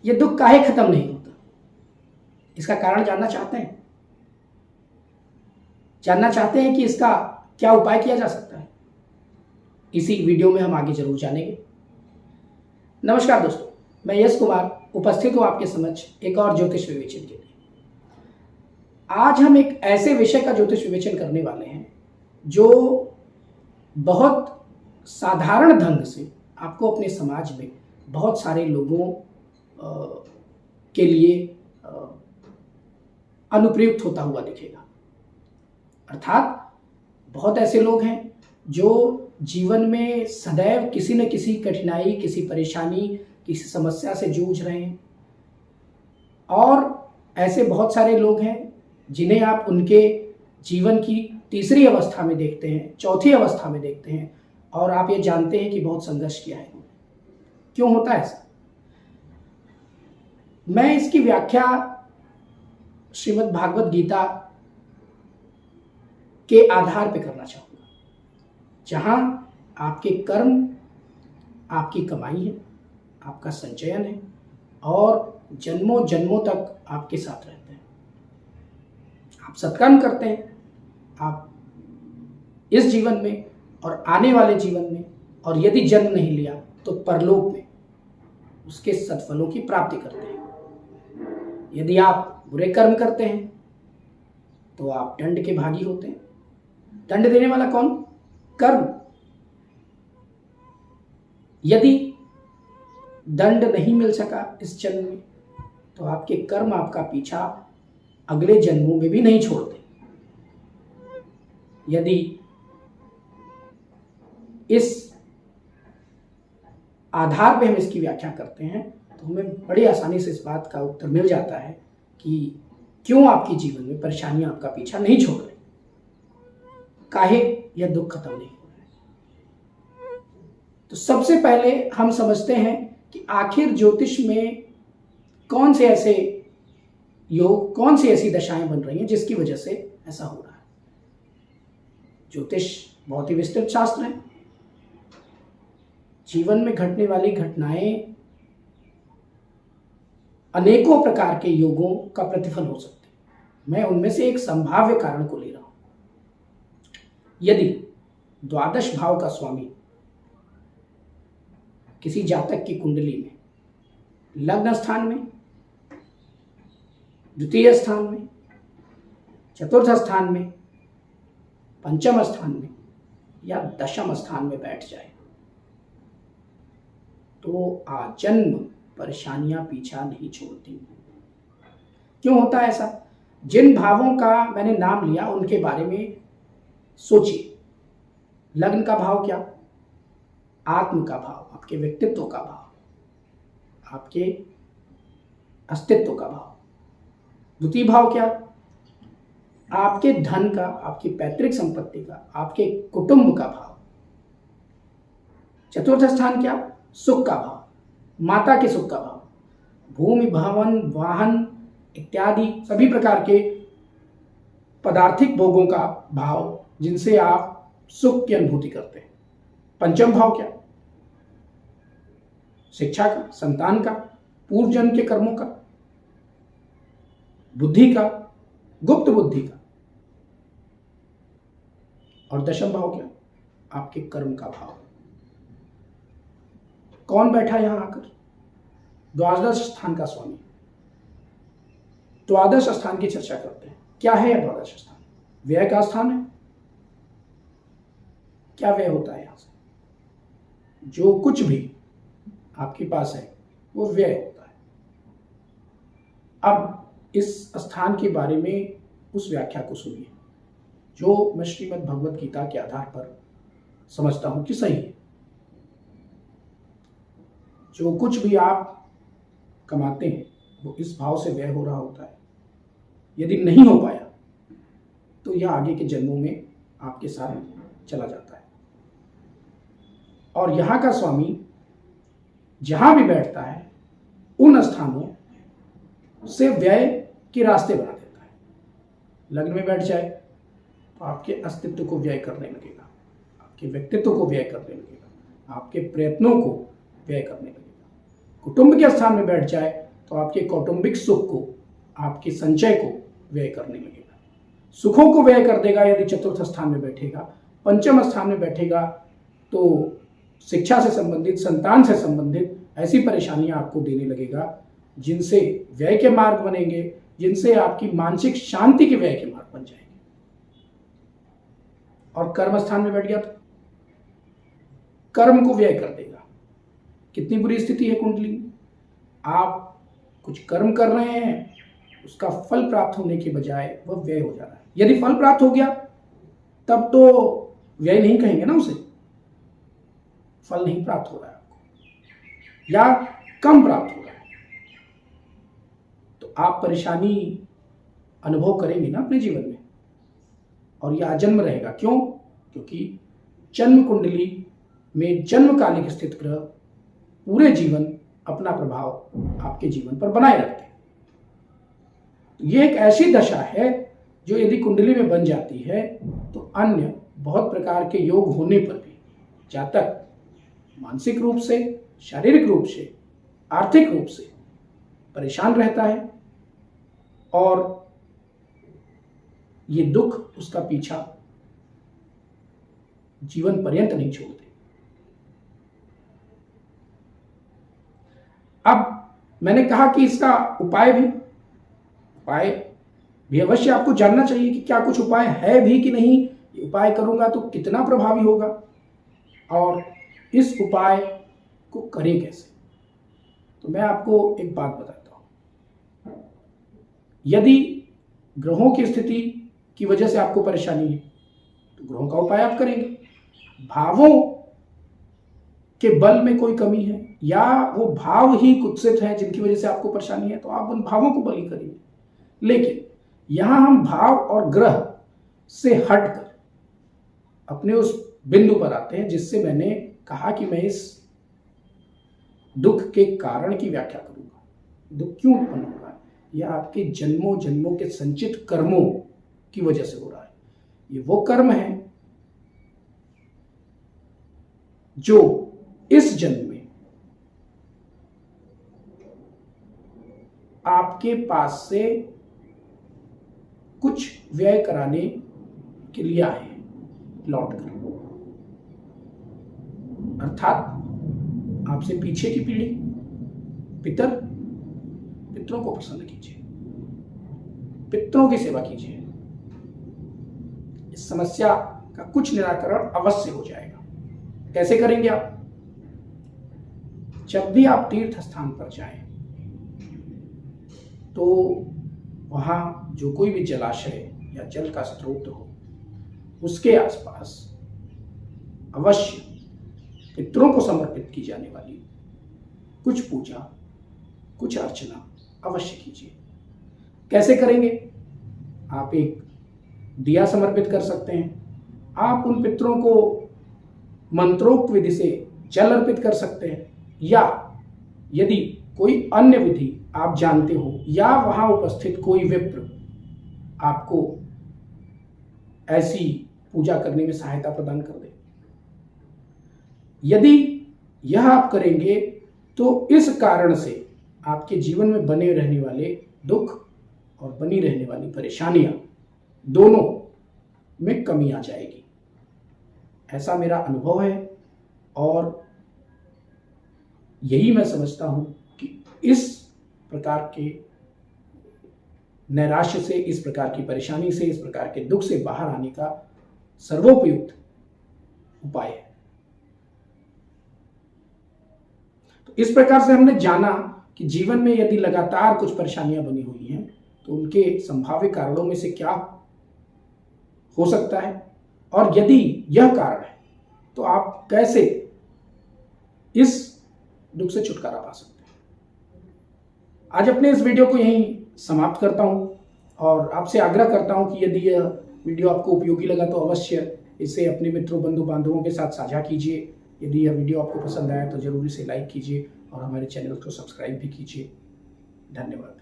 ये दुख काहे खत्म नहीं होता? इसका कारण जानना चाहते हैं? जानना चाहते हैं कि इसका क्या उपाय किया जा सकता है? इसी वीडियो में हम आगे जरूर जानेंगे। नमस्कार दोस्तों, मैं यश कुमार उपस्थित हूं आपके समक्ष एक और ज्योतिष विवेचन के लिए। आज हम एक ऐसे विषय का ज्योतिष विवेचन करने वाले हैं जो बहुत साधारण ढंग से आपको अपने समाज में बहुत सारे लोगों के लिए अनुप्रयुक्त होता हुआ दिखेगा। अर्थात बहुत ऐसे लोग हैं जो जीवन में सदैव किसी न किसी कठिनाई, किसी परेशानी, किसी समस्या से जूझ रहे हैं, और ऐसे बहुत सारे लोग हैं जिन्हें आप उनके जीवन की तीसरी अवस्था में देखते हैं, चौथी अवस्था में देखते हैं, और आप ये जानते हैं कि बहुत संघर्ष किया है। क्यों होता है ऐसा? मैं इसकी व्याख्या श्रीमद् भागवत गीता के आधार पर करना चाहूंगा, जहां आपके कर्म आपकी कमाई है, आपका संचयन है, और जन्मों जन्मों तक आपके साथ रहते हैं। आप सत्कर्म करते हैं, आप इस जीवन में और आने वाले जीवन में, और यदि जन्म नहीं लिया तो परलोक में उसके सत्फलों की प्राप्ति करते हैं। यदि आप बुरे कर्म करते हैं तो आप दंड के भागी होते हैं। दंड देने वाला कौन? कर्म। यदि दंड नहीं मिल सका इस जन्म में तो आपके कर्म आपका पीछा अगले जन्मों में भी नहीं छोड़ते। यदि इस आधार पे हम इसकी व्याख्या करते हैं तो हमें बड़ी आसानी से इस बात का उत्तर मिल जाता है कि क्यों आपके जीवन में परेशानियां आपका पीछा नहीं छोड़ रही, काहे यह दुख खत्म नहीं हो रहा है। तो सबसे पहले हम समझते हैं कि आखिर ज्योतिष में कौन से ऐसे योग, कौन सी ऐसी दशाएं बन रही हैं जिसकी वजह से ऐसा हो रहा है। ज्योतिष बहुत ही विस्तृत शास्त्र है। जीवन में घटने वाली घटनाएं अनेकों प्रकार के योगों का प्रतिफल हो सकते हैं। मैं उनमें से एक संभाव्य कारण को ले रहा हूं। यदि द्वादश भाव का स्वामी किसी जातक की कुंडली में लग्न स्थान में, द्वितीय स्थान में, चतुर्थ स्थान में, पंचम स्थान में या दशम स्थान में बैठ जाए तो आजन्म परेशानियां पीछा नहीं छोड़ती। क्यों होता है ऐसा? जिन भावों का मैंने नाम लिया उनके बारे में सोचिए। लग्न का भाव क्या? आत्म का भाव, आपके व्यक्तित्व का भाव, आपके अस्तित्व का भाव। द्वितीय भाव क्या? आपके धन का, आपकी पैतृक संपत्ति का, आपके कुटुंब का भाव। चतुर्थ स्थान क्या? सुख का भाव, माता के सुख का भाव, भूमि, भवन, वाहन इत्यादि सभी प्रकार के पदार्थिक भोगों का भाव जिनसे आप सुख की अनुभूति करते हैं। पंचम भाव क्या? शिक्षा का, संतान का, पूर्व जन्म के कर्मों का, बुद्धि का, गुप्त बुद्धि का। और दशम भाव क्या? आपके कर्म का भाव। कौन बैठा यहां आकर? द्वादश स्थान का स्वामी। द्वादश स्थान की चर्चा करते हैं। क्या है यह द्वादश स्थान? व्यय का स्थान है। क्या व्यय होता है? यहां से जो कुछ भी आपके पास है वो व्यय होता है। अब इस स्थान के बारे में उस व्याख्या को सुनिए जो मैं श्रीमद् भगवत गीता के आधार पर समझता हूं कि सही है। जो कुछ भी आप कमाते हैं वो इस भाव से व्यय हो रहा होता है। यदि नहीं हो पाया तो यह आगे के जन्मों में आपके साथ चला जाता है। और यहाँ का स्वामी जहाँ भी बैठता है उन स्थानों से व्यय के रास्ते बना देता है। लग्न में बैठ जाए तो आपके अस्तित्व को व्यय करने लगेगा, आपके व्यक्तित्व को व्यय करने लगेगा, आपके प्रयत्नों को व्यय करने लगेगा। कुटुंब के स्थान में बैठ जाए तो आपके कौटुंबिक सुख को, आपके संचय को व्यय करने लगेगा। सुखों को व्यय कर देगा यदि चतुर्थ स्थान में बैठेगा। पंचम स्थान में बैठेगा तो शिक्षा से संबंधित, संतान से संबंधित ऐसी परेशानियां आपको देने लगेगा जिनसे व्यय के मार्ग बनेंगे, जिनसे आपकी मानसिक शांति के व्यय के मार्ग बन जाएंगे। और कर्म स्थान में बैठ गया तो कर्म को व्यय कर देगा। कितनी बुरी स्थिति है कुंडली में। आप कुछ कर्म कर रहे हैं, उसका फल प्राप्त होने के बजाय वह व्यय हो जा रहा है। यदि फल प्राप्त हो गया तब तो व्यय नहीं कहेंगे ना उसे, फल नहीं प्राप्त हो रहा है आपको या कम प्राप्त हो रहा है, तो आप परेशानी अनुभव करेंगे ना अपने जीवन में, और यह आजन्म रहेगा। क्यों? क्योंकि जन्म कुंडली में जन्मकालिक स्थित ग्रह पूरे जीवन अपना प्रभाव आपके जीवन पर बनाए रखते हैं। तो यह एक ऐसी दशा है जो यदि कुंडली में बन जाती है तो अन्य बहुत प्रकार के योग होने पर भी जातक मानसिक रूप से, शारीरिक रूप से, आर्थिक रूप से परेशान रहता है और ये दुख उसका पीछा जीवन पर्यंत नहीं छोड़ते। अब मैंने कहा कि इसका उपाय भी अवश्य आपको जानना चाहिए कि क्या कुछ उपाय है भी कि नहीं, उपाय करूंगा तो कितना प्रभावी होगा और इस उपाय को करें कैसे। तो मैं आपको एक बात बताता हूं। यदि ग्रहों की स्थिति की वजह से आपको परेशानी है तो ग्रहों का उपाय आप करेंगे। भावों के बल में कोई कमी है या वो भाव ही कुत्सित है जिनकी वजह से आपको परेशानी है तो आप उन भावों को बली करिए। लेकिन यहां हम भाव और ग्रह से हटकर अपने उस बिंदु पर आते हैं जिससे मैंने कहा कि मैं इस दुख के कारण की व्याख्या करूंगा। दुख क्यों उत्पन्न हो रहा है? यह आपके जन्मों जन्मों के संचित कर्मों की वजह से हो रहा है। ये वो कर्म है जो इस जन्म में आपके पास से कुछ व्यय कराने के लिए आए हैं लौट कर, अर्थात आपसे पीछे की पीढ़ी, पितरों को प्रसन्न कीजिए, पितरों की सेवा कीजिए। इस समस्या का कुछ निराकरण अवश्य हो जाएगा। कैसे करेंगे आप? जब भी आप तीर्थ स्थान पर जाएं तो वहां जो कोई भी जलाशय या जल का स्रोत हो उसके आसपास अवश्य पितरों को समर्पित की जाने वाली कुछ पूजा, कुछ अर्चना अवश्य कीजिए। कैसे करेंगे? आप एक दिया समर्पित कर सकते हैं। आप उन पितरों को मंत्रोक्त विधि से जल अर्पित कर सकते हैं, या यदि कोई अन्य विधि आप जानते हो या वहां उपस्थित कोई विप्र आपको ऐसी पूजा करने में सहायता प्रदान कर दे। यदि यह आप करेंगे तो इस कारण से आपके जीवन में बने रहने वाले दुख और बनी रहने वाली परेशानियां दोनों में कमी आ जाएगी। ऐसा मेरा अनुभव है और यही मैं समझता हूं कि इस प्रकार के नैराश्य से, इस प्रकार की परेशानी से, इस प्रकार के दुख से बाहर आने का सर्वोपयुक्त उपाय है। तो इस प्रकार से हमने जाना कि जीवन में यदि लगातार कुछ परेशानियां बनी हुई हैं तो उनके संभाव्य कारणों में से क्या हो सकता है, और यदि यह कारण है तो आप कैसे इस दुख से छुटकारा पा सकते हैं। आज अपने इस वीडियो को यहीं समाप्त करता हूं और आपसे आग्रह करता हूं कि यदि यह वीडियो आपको उपयोगी लगा तो अवश्य इसे अपने मित्रों, बंधु बांधवों के साथ साझा कीजिए। यदि यह वीडियो आपको पसंद आया तो जरूर इसे लाइक कीजिए और हमारे चैनल को सब्सक्राइब भी कीजिए। धन्यवाद।